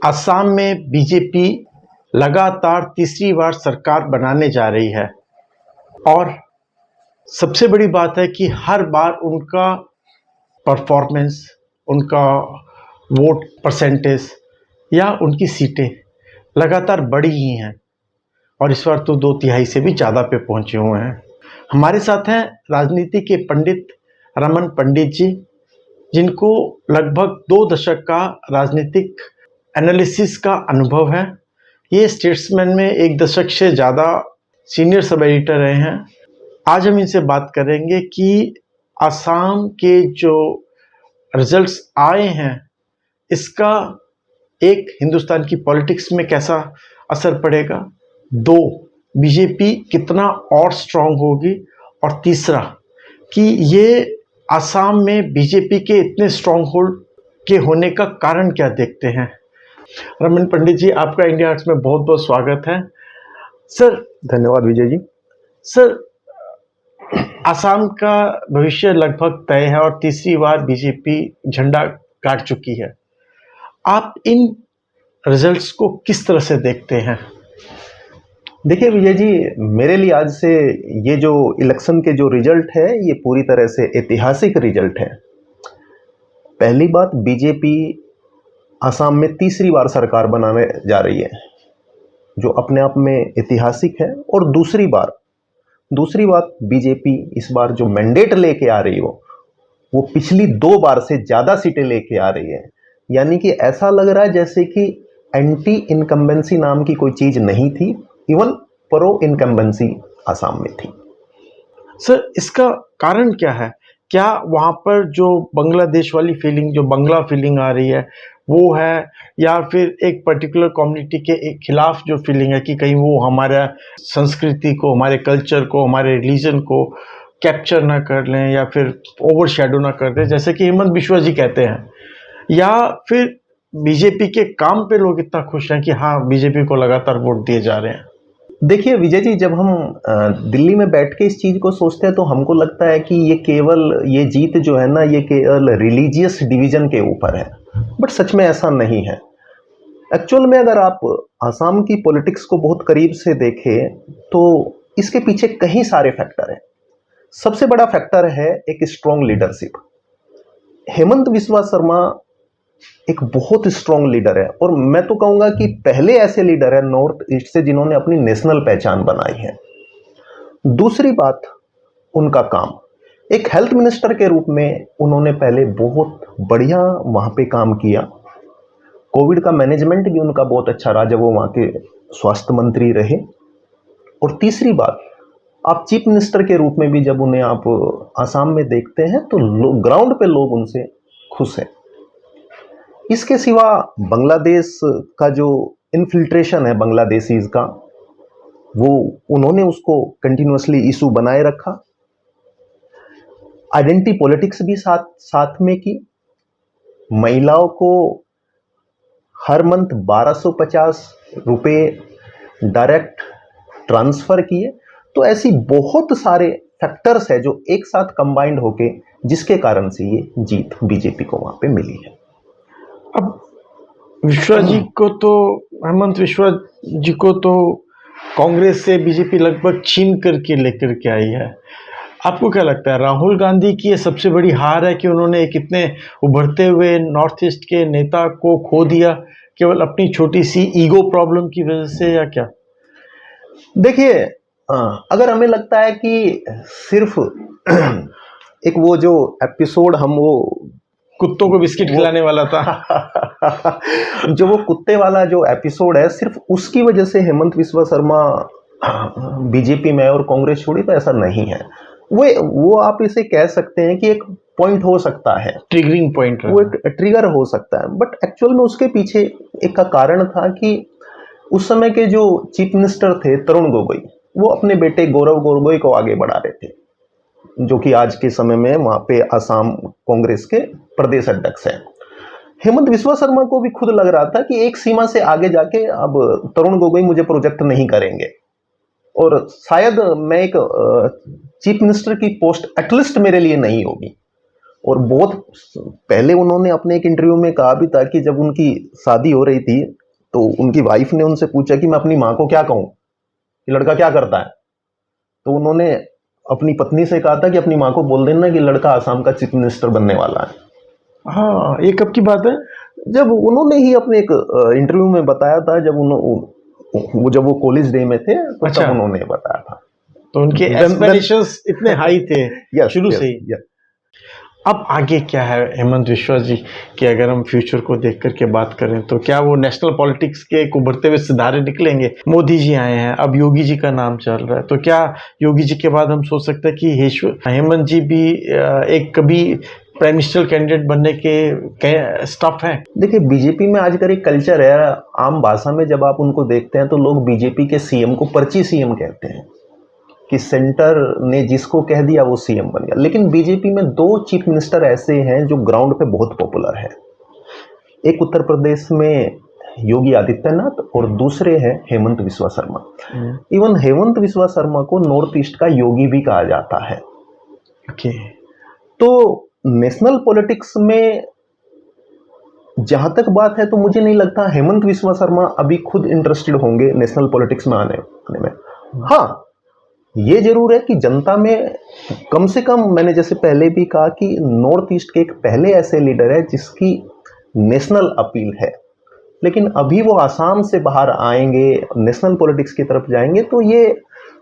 असम में बीजेपी लगातार तीसरी बार सरकार बनाने जा रही है और सबसे बड़ी बात है कि हर बार उनका परफॉर्मेंस, उनका वोट परसेंटेज या उनकी सीटें लगातार बढ़ी ही हैं और इस बार तो 2/3 से भी ज़्यादा पे पहुंचे हुए हैं। हमारे साथ हैं राजनीति के पंडित रमन पंडित जी, जिनको लगभग 2 दशक का राजनीतिक एनालिसिस का अनुभव है। ये स्टेट्समैन में 1 दशक से ज़्यादा सीनियर सब एडिटर रहे हैं। आज हम इनसे बात करेंगे कि असम के जो रिजल्ट्स आए हैं, इसका एक हिंदुस्तान की पॉलिटिक्स में कैसा असर पड़ेगा, 2 बीजेपी कितना और स्ट्रांग होगी, और तीसरा कि ये असम में बीजेपी के इतने स्ट्रांग होल्ड के होने का कारण क्या देखते हैं। रमन पंडित जी, आपका इंडिया आर्ट्स में बहुत बहुत स्वागत है। सर, धन्यवाद विजय जी। सर, असम का भविष्य लगभग तय है और तीसरी बार बीजेपी झंडा गाड़ चुकी है। आप इन रिजल्ट्स को किस तरह से देखते हैं? देखिए विजय जी, मेरे लिए आज से ये जो इलेक्शन के जो रिजल्ट है, ये पूरी तरह से ऐतिहासिक रिजल्ट है। पहली बात, बीजेपी असम में तीसरी बार सरकार बनाने जा रही है, जो अपने आप में ऐतिहासिक है। और दूसरी बात, बीजेपी इस बार जो मैंडेट लेके आ रही हो, वो पिछली 2 बार से ज़्यादा सीटें लेके आ रही है। यानी कि ऐसा लग रहा है जैसे कि एंटी इनकम्बेंसी नाम की कोई चीज़ नहीं थी, इवन प्रो इनकम्बेंसी असम में थी। सर, इसका कारण क्या है? क्या वहाँ पर जो बांग्लादेश वाली फीलिंग, जो बंगला फीलिंग आ रही है वो है, या फिर एक पर्टिकुलर कम्युनिटी के एक खिलाफ जो फीलिंग है कि कहीं वो हमारा संस्कृति को, हमारे कल्चर को, हमारे रिलीजन को कैप्चर ना कर लें या फिर ओवर शेडो ना कर दें, जैसे कि हेमंत बिश्वा जी कहते हैं, या फिर बीजेपी के काम पे लोग इतना खुश हैं कि हाँ, बीजेपी को लगातार वोट दिए जा रहे हैं? देखिए विजय जी, जब हम दिल्ली में बैठ के इस चीज़ को सोचते हैं तो हमको लगता है कि ये जीत जो है ना, ये केवल रिलीजियस डिवीजन के ऊपर है। बट सच में ऐसा नहीं है। एक्चुअल में अगर आप असम की पॉलिटिक्स को बहुत करीब से देखें तो इसके पीछे कई सारे फैक्टर हैं। सबसे बड़ा फैक्टर है एक स्ट्रॉन्ग लीडरशिप। हेमंत बिस्वा शर्मा एक बहुत स्ट्रॉन्ग लीडर है, और मैं तो कहूंगा कि पहले ऐसे लीडर है नॉर्थ ईस्ट से जिन्होंने अपनी नेशनल पहचान बनाई है। दूसरी बात, उनका काम। एक हेल्थ मिनिस्टर के रूप में उन्होंने पहले बहुत बढ़िया वहां पे काम किया। कोविड का मैनेजमेंट भी उनका बहुत अच्छा रहा जब वो वहां के स्वास्थ्य मंत्री रहे। और तीसरी बात, आप चीफ मिनिस्टर के रूप में भी जब उन्हें आप असम में देखते हैं तो ग्राउंड पे लोग उनसे खुश हैं। इसके सिवा बांग्लादेश का जो इन्फिल्ट्रेशन है बांग्लादेशीज का, वो उन्होंने उसको कंटिन्यूअसली इशू बनाए रखा। आइडेंटिटी पॉलिटिक्स भी साथ में की। महिलाओं को हर मंथ 1250 रुपए डायरेक्ट ट्रांसफर किए। तो ऐसी बहुत सारे फैक्टर्स है जो एक साथ कंबाइंड होके जिसके कारण से ये जीत बीजेपी को वहां पे मिली है। अब विश्वा जी को तो, हेमंत बिश्वा जी को तो कांग्रेस से बीजेपी लगभग छीन करके लेकर के आई है। आपको क्या लगता है, राहुल गांधी की ये सबसे बड़ी हार है कि उन्होंने एक इतने उभरते हुए नॉर्थ ईस्ट के नेता को खो दिया केवल अपनी छोटी सी ईगो प्रॉब्लम की वजह से, या क्या? देखिए, अगर हमें लगता है कि सिर्फ एक वो जो एपिसोड हम वो कुत्तों को बिस्किट खिलाने वाला था जो वो कुत्ते वाला जो एपिसोड है, सिर्फ उसकी वजह से हेमंत बिस्वा शर्मा बीजेपी में और कांग्रेस छोड़ी, तो ऐसा नहीं है। वो आप इसे कह सकते हैं कि एक पॉइंट हो सकता है, ट्रिगरिंग पॉइंट, वो एक ट्रिगर हो सकता है। बट एक्चुअल में उसके पीछे एक का कारण था कि उस समय के जो चीफ मिनिस्टर थे तरुण गोगोई, वो अपने बेटे गौरव गोगोई को आगे बढ़ा रहे थे, जो कि आज के समय में वहां पे असम कांग्रेस के प्रदेश अध्यक्ष हैं। हेमंत बिस्वा शर्मा को भी खुद लग रहा था कि एक सीमा से आगे जाके अब तरुण गोगोई मुझे प्रोजेक्ट नहीं करेंगे, और शायद मैं एक चीफ मिनिस्टर की पोस्ट एटलीस्ट मेरे लिए नहीं होगी। और बहुत पहले उन्होंने अपने एक इंटरव्यू में कहा भी था कि जब उनकी शादी हो रही थी तो उनकी वाइफ ने उनसे पूछा कि मैं अपनी माँ को क्या कहूँ कि लड़का क्या करता है, तो उन्होंने अपनी पत्नी से कहा था कि अपनी माँ को बोल देना कि लड़का आसाम का चीफ मिनिस्टर बनने वाला है। हाँ, ये कब की बात है? जब उन्होंने ही अपने एक इंटरव्यू में बताया था, जब वो कॉलेज डे में थे तो अच्छा। तब उन्होंने बताया था। तो उनके Then- एस्पिरेशंस इतने हाई थे Yes, शुरू yes, से ही। yes. अब आगे क्या है हेमंत बिश्वा जी कि अगर हम फ्यूचर को देख करके बात करें तो क्या वो नेशनल पॉलिटिक्स के एक उभरते हुए सितारे निकलेंगे? मोदी जी आए हैं, अब योगी जी का नाम चल रहा है, तो क्या योगी जी के बाद हम सोच सकते हैं कि हेमंत जी भी एक कभी प्राइम मिनिस्टर कैंडिडेट बनने के स्टफ है? देखिए, बीजेपी में आजकल एक कल्चर है, आम भाषा में जब आप उनको देखते हैं तो लोग बीजेपी के सीएम को पर्ची सीएम कहते हैं कि सेंटर ने जिसको कह दिया वो सीएम बन गया। लेकिन बीजेपी में दो चीफ मिनिस्टर ऐसे हैं जो ग्राउंड पे बहुत पॉपुलर है। एक उत्तर प्रदेश में योगी आदित्यनाथ और दूसरे हैं हेमंत बिस्वा शर्मा। इवन हेमंत बिस्वा शर्मा को नॉर्थ ईस्ट का योगी भी कहा जाता है। ओके। तो नेशनल पॉलिटिक्स में जहां तक बात है तो मुझे नहीं लगता हेमंत बिस्वा शर्मा अभी खुद इंटरेस्टेड होंगे नेशनल पॉलिटिक्स में आने में। हाँ, ये जरूर है कि जनता में कम से कम, मैंने जैसे पहले भी कहा कि नॉर्थ ईस्ट के एक पहले ऐसे लीडर है जिसकी नेशनल अपील है, लेकिन अभी वो आसाम से बाहर आएंगे, नेशनल पॉलिटिक्स की तरफ जाएंगे, तो ये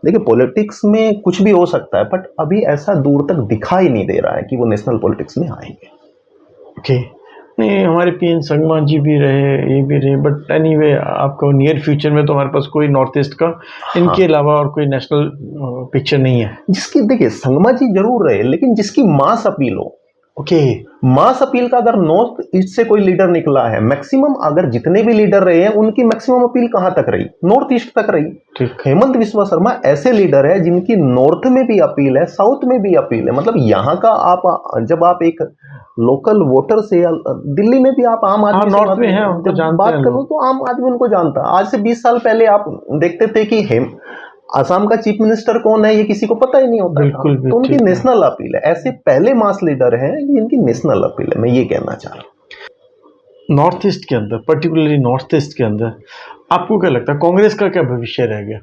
देखिए पॉलिटिक्स में कुछ भी हो सकता है, बट अभी ऐसा दूर तक दिखाई नहीं दे रहा है कि वो नेशनल पॉलिटिक्स में आएंगे। ओके। नहीं, हमारे पीएन संगमा जी भी रहे, ये भी रहे, बट एनीवे आपको नियर फ्यूचर में तो हमारे पास कोई नॉर्थ ईस्ट का इनके अलावा और कोई नेशनल पिक्चर नहीं है। जिसकी, देखिए संगमा जी जरूर रहे, लेकिन जिसकी मास अपील हो। ओके। मास अपील का अगर नॉर्थ ईस्ट से कोई लीडर निकला है, मैक्सिमम अगर जितने भी लीडर रहे हैं उनकी मैक्सिमम अपील कहां तक रही? नॉर्थ ईस्ट तक रही। ठीक। हेमंत बिस्वा शर्मा ऐसे लीडर है जिनकी नॉर्थ में भी अपील है, साउथ में भी अपील है। मतलब यहाँ का आप जब आप एक लोकल वोटर से, दिल्ली में भी आप आम आदमी नॉर्थ में है, उनको जब जानते बात हैं करो लोग। तो आम आदमी उनको जानता है। आज से 20 साल पहले आप देखते थे कि आसाम का चीफ मिनिस्टर कौन है ये किसी को पता ही नहीं होता। बिल्कुल था। तो उनकी नेशनल अपील है। ऐसे पहले मास लीडर हैं जिनकी नेशनल अपील है, मैं ये कहना चाह रहा हूँ। नॉर्थ ईस्ट के अंदर, पर्टिकुलरली नॉर्थ ईस्ट के अंदर आपको क्या लगता है कांग्रेस का क्या भविष्य रह गया?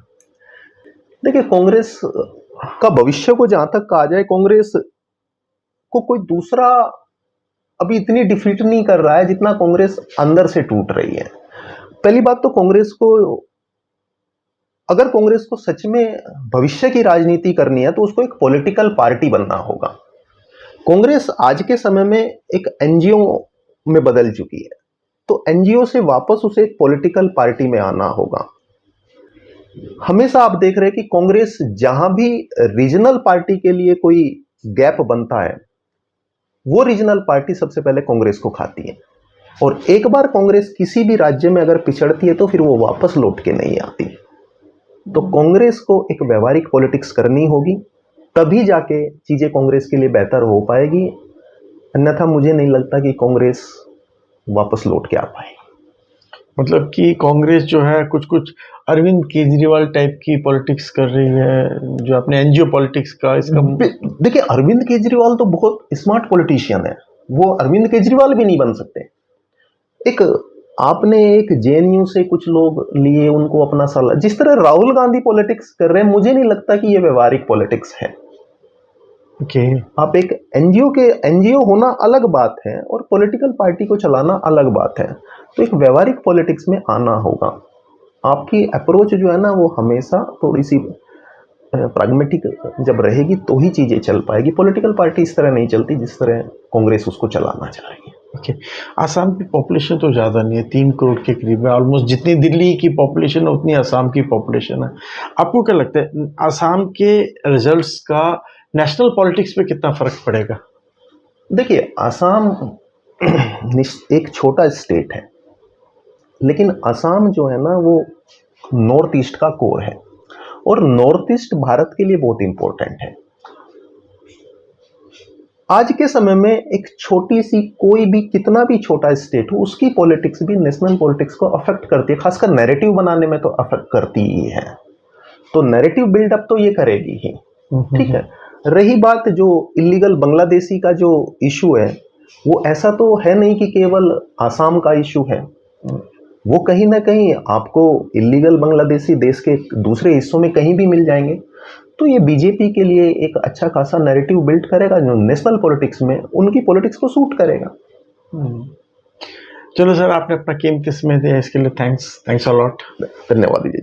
देखिए, कांग्रेस का भविष्य को जहां तक कहा जाए, कांग्रेस को कोई दूसरा अभी इतनी डिफीट नहीं कर रहा है जितना कांग्रेस अंदर से टूट रही है। पहली बात तो कांग्रेस को, अगर कांग्रेस को सच में भविष्य की राजनीति करनी है तो उसको एक पॉलिटिकल पार्टी बनना होगा। कांग्रेस आज के समय में एक एनजीओ में बदल चुकी है, तो एनजीओ से वापस उसे एक पॉलिटिकल पार्टी में आना होगा। हमेशा आप देख रहे हैं कि कांग्रेस जहां भी रीजनल पार्टी के लिए कोई गैप बनता है, वो रीजनल पार्टी सबसे पहले कांग्रेस को खाती है, और एक बार कांग्रेस किसी भी राज्य में अगर पिछड़ती है तो फिर वो वापस लौट के नहीं आती। तो कांग्रेस को एक व्यवहारिक पॉलिटिक्स करनी होगी, तभी जाके चीजें कांग्रेस के लिए बेहतर हो पाएगी। अन्यथा मुझे नहीं लगता कि कांग्रेस वापस लौट के आ पाएगी। मतलब कि कांग्रेस जो है कुछ कुछ अरविंद केजरीवाल टाइप की पॉलिटिक्स कर रही है, जो अपने एनजीओ पॉलिटिक्स का इसका। देखिए, अरविंद केजरीवाल तो बहुत स्मार्ट पॉलिटिशियन है, वो अरविंद केजरीवाल भी नहीं बन सकते। आपने एक जेएनयू से कुछ लोग लिए, उनको अपना सलाह, जिस तरह राहुल गांधी पॉलिटिक्स कर रहे हैं, मुझे नहीं लगता कि ये व्यवहारिक पॉलिटिक्स है। ओके। आप एक एनजीओ होना अलग बात है और पॉलिटिकल पार्टी को चलाना अलग बात है। तो एक व्यवहारिक पॉलिटिक्स में आना होगा। आपकी अप्रोच जो है ना, वो हमेशा थोड़ी सी प्रैग्मेटिक जब रहेगी तो ही चीजें चल पाएगी। पॉलिटिकल पार्टी इस तरह नहीं चलती जिस तरह कांग्रेस उसको चलाना चाह रही है। ओके। आसाम की पॉपुलेशन तो ज़्यादा नहीं है, 3 करोड़ के करीब है, ऑलमोस्ट जितनी दिल्ली की पॉपुलेशन है उतनी आसाम की पॉपुलेशन है। आपको क्या लगता है आसाम के रिजल्ट्स का नेशनल पॉलिटिक्स पे कितना फर्क पड़ेगा? देखिए, आसाम एक छोटा स्टेट है, लेकिन आसाम जो है ना वो नॉर्थ ईस्ट का कोर है, और नॉर्थ ईस्ट भारत के लिए बहुत इंपॉर्टेंट है। आज के समय में एक छोटी सी, कोई भी कितना भी छोटा स्टेट हो, उसकी पॉलिटिक्स भी नेशनल पॉलिटिक्स को अफेक्ट करती है, खासकर नैरेटिव बनाने में तो अफेक्ट करती ही है। तो नैरेटिव बिल्डअप तो ये करेगी ही, ठीक है। रही बात जो इलीगल बांग्लादेशी का जो इशू है, वो ऐसा तो है नहीं कि केवल आसाम का इशू है, वो कहीं ना कहीं आपको इलीगल बांग्लादेशी देश के दूसरे हिस्सों में कहीं भी मिल जाएंगे। तो ये बीजेपी के लिए एक अच्छा खासा नैरेटिव बिल्ड करेगा जो नेशनल पॉलिटिक्स में उनकी पॉलिटिक्स को सूट करेगा। चलो सर, आपने अपना कीमती समय दिया, इसके लिए थैंक्स अ लॉट। धन्यवाद।